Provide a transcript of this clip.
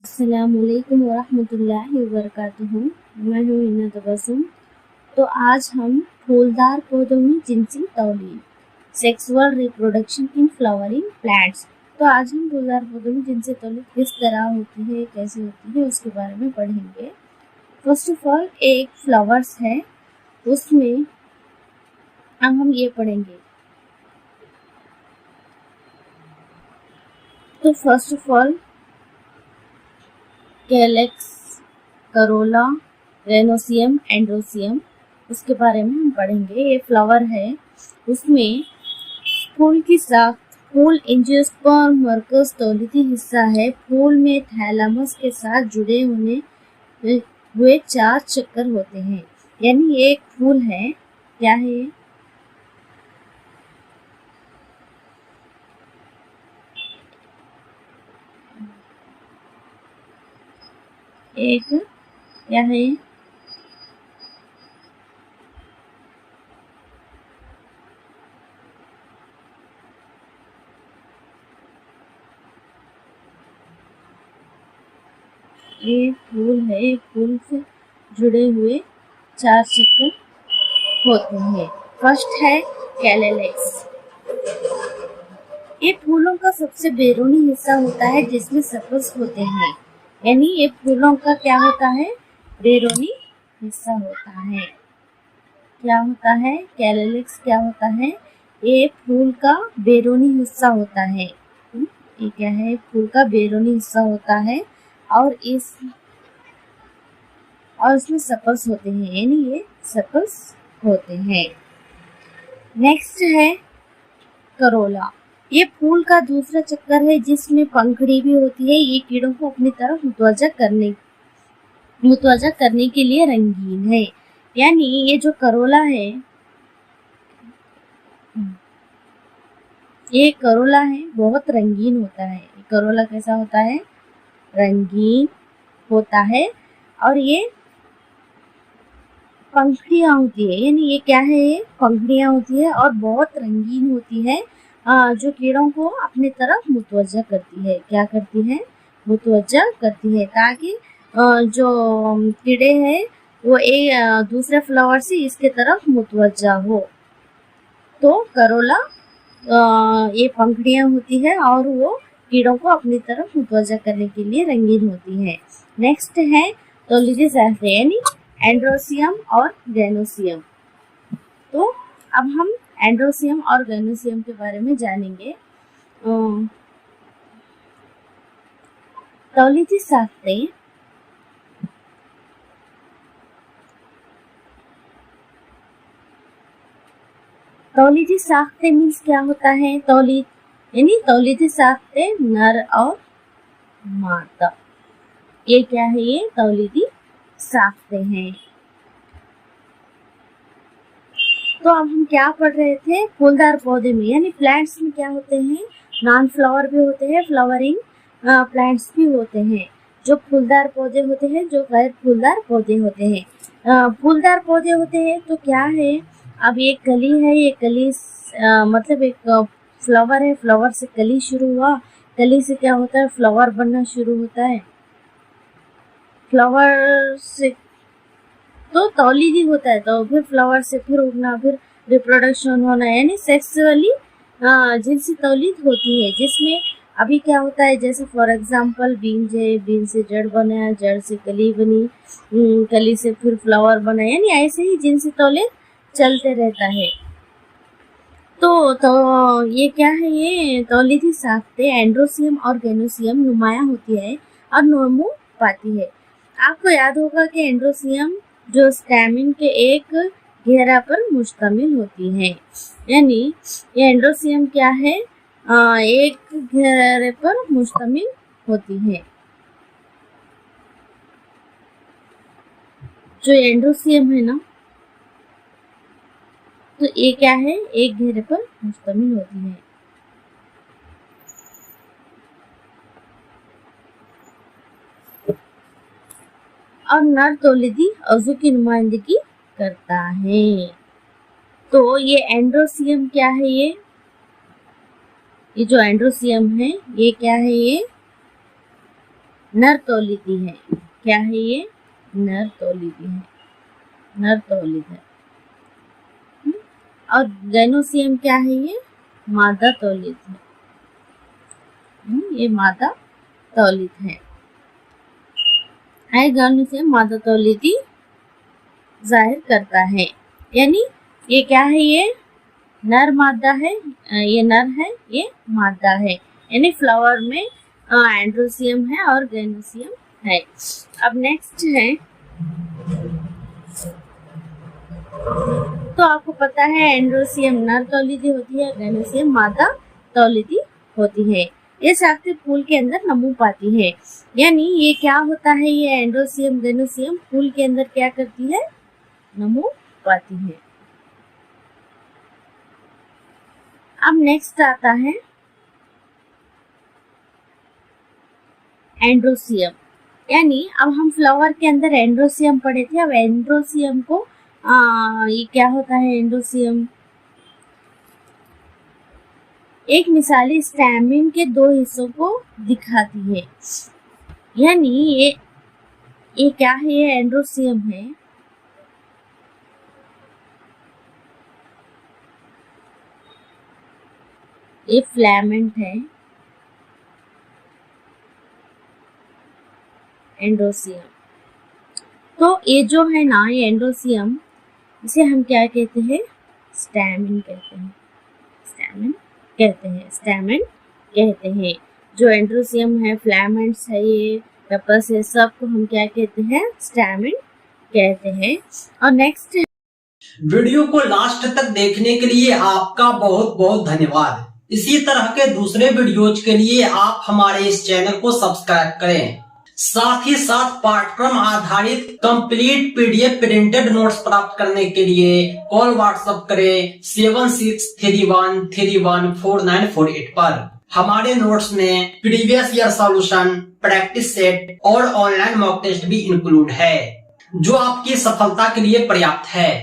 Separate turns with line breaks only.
अस्सलामुअलैकुम वरहमतुल्लाहि वबरकातुहू। मैं हूँ हिना तबस्सुम। तो आज हम फूलदार पौधों में जिनसी तौलीद, sexual reproduction in flowering plants. तो आज हम फूलदार पौधों में जिनसी तौलीद किस तरह होती है, कैसे होती है, उसके बारे में पढ़ेंगे। फर्स्ट ऑफ ऑल एक फ्लावर्स है, उसमें अब हम ये पढ़ेंगे। तो first of all calyx, corolla, gynoecium, androecium, उसके बारे में हम पढ़ेंगे। ये फ्लावर है, उसमें फूल की शाख, फूल एंजियोस्पर्म मर्कस तौलीदी हिस्सा है। फूल में थैलेमस के साथ जुड़े हुए 4 चक्कर होते हैं। यानी ये एक फूल है, क्या है ये? एक क्या है ये? ये फूल है, एक फूल से जुड़े हुए 4 चक्कर होते हैं। फर्स्ट है कैलेक्स। ये फूलों का सबसे बैरूनी हिस्सा होता है जिसमें सेपल्स होते हैं। यानी ये फूलों का क्या होता है? बैरूनी हिस्सा होता है। क्या होता है? कैलेक्स क्या होता है? ये फूल का बैरूनी हिस्सा होता है। ये क्या है? फूल का बैरूनी हिस्सा होता है और इसमें सेपल्स होते हैं, यानी ये सेपल्स होते हैं। नेक्स्ट है करोला। ये फूल का दूसरा चक्कर है जिसमें पंखड़ी भी होती है। ये कीड़ों को अपनी तरफ मुतवज्जा करने के लिए रंगीन है। यानी ये जो करोला है, ये करोला है, बहुत रंगीन होता है। करोला कैसा होता है? रंगीन होता है और ये पंखड़ियाँ होती है। यानी ये क्या है? ये पंखड़ियाँ होती है और बहुत रंगीन होती है, जो कीड़ों को अपनी तरफ मुतवज्जा करती है। क्या करती है? मुतवज्जा करती है, ताकि जो कीड़े हैं वो एक दूसरे फ्लावर से इसके तरफ मुतवज्जा हो। तो करोला ये पंखड़ियाँ होती है और वो कीड़ों को अपनी तरफ मुतवज्जा करने के लिए रंगीन होती है। नेक्स्ट है तौलीदी यानी एंड्रोसियम और गैनोसियम। तो अब हम एंड्रोसियम और गैनोसियम के बारे में जानेंगे। तौलीदी साख्तें तौलीदी साख्तें मीन्स क्या होता है? तौलीदी साख्तें नर और मादा। ये क्या है? ये तौलीदी साख्तें हैं। तो अब हम क्या पढ़ रहे थे? फूलदार पौधे में यानी प्लांट्स में क्या होते हैं? नॉन फ्लावर भी होते हैं, फ्लावरिंग प्लांट्स भी होते हैं। जो फूलदार पौधे होते हैं, जो गैर फूलदार पौधे होते हैं। फूलदार पौधे होते हैं तो क्या है? अब ये कली है, ये कली मतलब एक फ्लावर है, फ्लावर से कली शुरू हुआ, कली से क्या होता है? फ्लावर बनना शुरू होता है। फ्लावर से तो तौलीदी होता है, तो फिर फ्लावर से फिर उगना, फिर रिप्रोडक्शन होना, यानी सेक्सुअली जिनसी तौलीद होती है। जिसमें अभी क्या होता है, जैसे फॉर एग्जांपल बीज है, बीज से जड़ बना, जड़ से कली बनी, कली से फिर फ्लावर बना, यानी ऐसे ही जिनसी तौलीद चलते रहता है। तो ये क्या है? ये तौलीदी साख्तें एंड्रोसियम और गैनोसियम नुमाया होती है और नमू पाती है। आपको याद होगा कि एंड्रोसियम जो स्टैमिन के एक घेरा पर मुश्तमिल होती है। यानी ये एंड्रोसियम क्या है? एक घेरे पर मुश्तमिल होती है। जो एंड्रोसियम है ना, तो ये क्या है? एक घेरे पर मुश्तमिल होती है। और नर तौलीदी अज़ू की नुमाइंदगी करता है। तो ये एंड्रोसियम क्या है? ये जो एंड्रोसियम है, ये क्या है? नर तौलिदी है। क्या है ये? नर तौलिदी है, नर तौलिद है। और गैनोसियम क्या है? ये मादा तौलिद है। ये मादा तौलिद है। गैनोसियम मादा तौलिदी जाहिर करता है। यानी ये क्या है? ये नर मादा है, ये नर है, ये मादा है। यानी फ्लावर में एंड्रोसियम है और गैनोसियम है। अब नेक्स्ट है, तो आपको पता है एंड्रोसियम नर तौलिदी होती है, गैनोसियम मादा तौलिदी होती है। ये शाख्ते फूल के अंदर नमू पाती है। यानी ये क्या होता है? ये एंड्रोसियम गैनोसियम फूल के अंदर क्या करती है? नमू पाती है। अब नेक्स्ट आता है एंड्रोसियम। यानी अब हम फ्लावर के अंदर एंड्रोसियम पढ़े थे। अब एंड्रोसियम को ये क्या होता है? एंड्रोसियम एक मिसाली स्टैमिन के दो हिस्सों को दिखाती है। यानी ये क्या है? ये एंड्रोसियम है। ये फिलामेंट है एंड्रोसियम। तो ये जो है ना, ये एंड्रोसियम, इसे हम क्या कहते हैं? स्टैमिन कहते हैं। स्टैमिन कहते हैं, स्टैमिन कहते हैं। जो एंड्रोसियम है, फिलामेंट्स है, ये पेपल्स है, सबको हम क्या कहते हैं? स्टैमिन कहते हैं। और नेक्स्ट
वीडियो को लास्ट तक देखने के लिए आपका बहुत बहुत धन्यवाद। इसी तरह के दूसरे वीडियोज के लिए आप हमारे इस चैनल को सब्सक्राइब करें। साथ ही साथ पाठ्यक्रम आधारित कंप्लीट पीडीएफ प्रिंटेड नोट्स प्राप्त करने के लिए कॉल व्हाट्सएप करें 7631314948 पर। हमारे नोट्स में previous year solution, practice set और ऑनलाइन मॉक टेस्ट भी इंक्लूड है, जो आपकी सफलता के लिए पर्याप्त है।